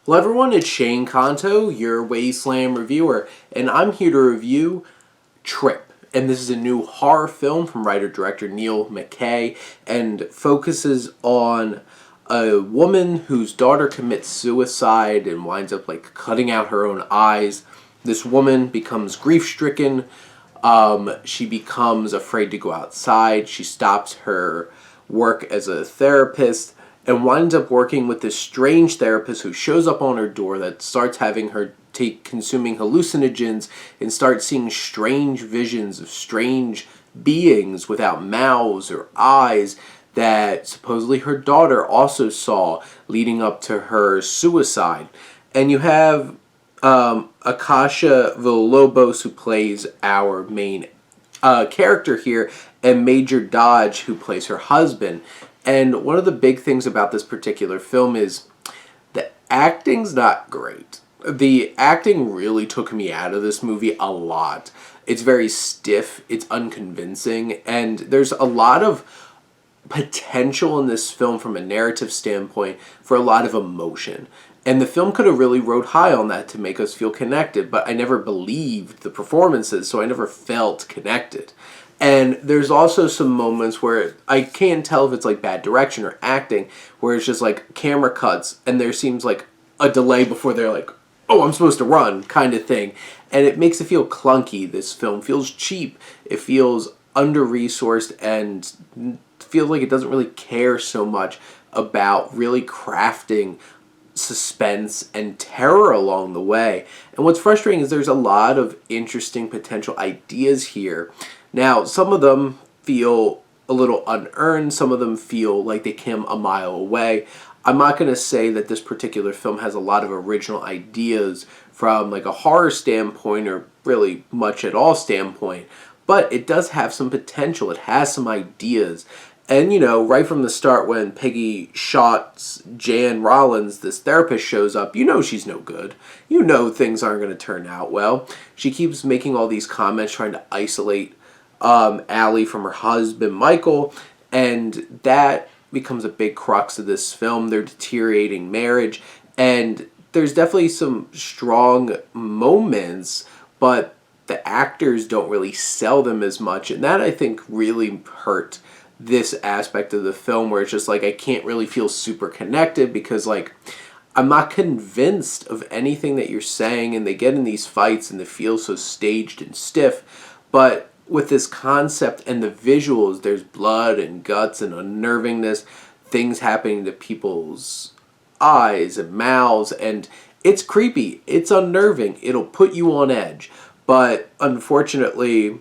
Hello everyone, it's Shane Kanto, your Wasteland reviewer, and I'm here to review Trip. And this is a new horror film from writer-director McCay, and focuses on a woman whose daughter commits suicide and winds up cutting out her own eyes. This woman becomes grief-stricken. She becomes afraid to go outside. She stops her work as a therapist and winds up working with this strange therapist who shows up on her door that starts having her consuming hallucinogens and starts seeing strange visions of strange beings without mouths or eyes that supposedly her daughter also saw leading up to her suicide. And you have Akasha Villalobos, who plays our main character here, and Major Dodge, who plays her husband. And one of the big things about this particular film is the acting's not great. The acting really took me out of this movie a lot. It's very stiff, it's unconvincing, and there's a lot of potential in this film from a narrative standpoint for a lot of emotion. And the film could have really rode high on that to make us feel connected, but I never believed the performances, so I never felt connected. And there's also some moments where I can't tell if it's bad direction or acting, where it's just camera cuts and there seems a delay before they're oh, I'm supposed to run kind of thing. And it makes it feel clunky. This film feels cheap. It feels under-resourced and feels like it doesn't really care so much about really crafting suspense and terror along the way. And what's frustrating is there's a lot of interesting potential ideas here. Now, some of them feel a little unearned, some of them feel like they came a mile away. I'm not going to say that this particular film has a lot of original ideas from a horror standpoint or really much at all standpoint, but it does have some potential. It has some ideas. And, right from the start when Peggy Schott's Jan Rollins, this therapist, shows up, she's no good. Things aren't going to turn out well. She keeps making all these comments trying to isolate Allie from her husband, Michael, and that becomes a big crux of this film. Their deteriorating marriage, and there's definitely some strong moments, but the actors don't really sell them as much, and that I think really hurt this aspect of the film, where it's just I can't really feel super connected because I'm not convinced of anything that you're saying, and they get in these fights and they feel so staged and stiff. But with this concept and the visuals, there's blood and guts and unnervingness, things happening to people's eyes and mouths, and it's creepy, it's unnerving, it'll put you on edge. But unfortunately,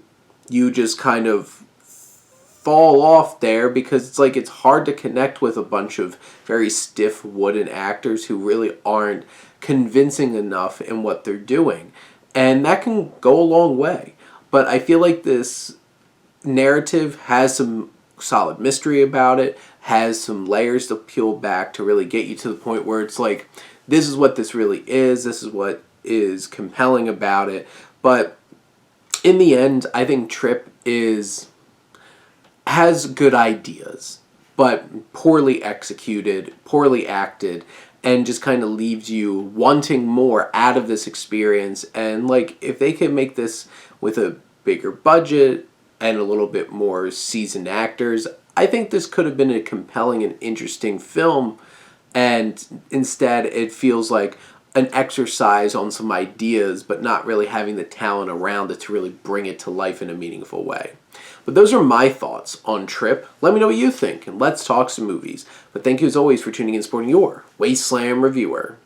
you just kind of fall off there because it's hard to connect with a bunch of very stiff wooden actors who really aren't convincing enough in what they're doing. And that can go a long way. But I feel like this narrative has some solid mystery about it, has some layers to peel back to really get you to the point where it's this is what this really is, this is what is compelling about it. But in the end, I think Trip has good ideas, but poorly executed, poorly acted, and just kind of leaves you wanting more out of this experience. And if they could make this with a bigger budget and a little bit more seasoned actors, I think this could have been a compelling and interesting film. And instead, it feels like an exercise on some ideas, but not really having the talent around it to really bring it to life in a meaningful way. But those are my thoughts on Trip. Let me know what you think, and let's talk some movies. But thank you as always for tuning in and supporting your Wasteland reviewer.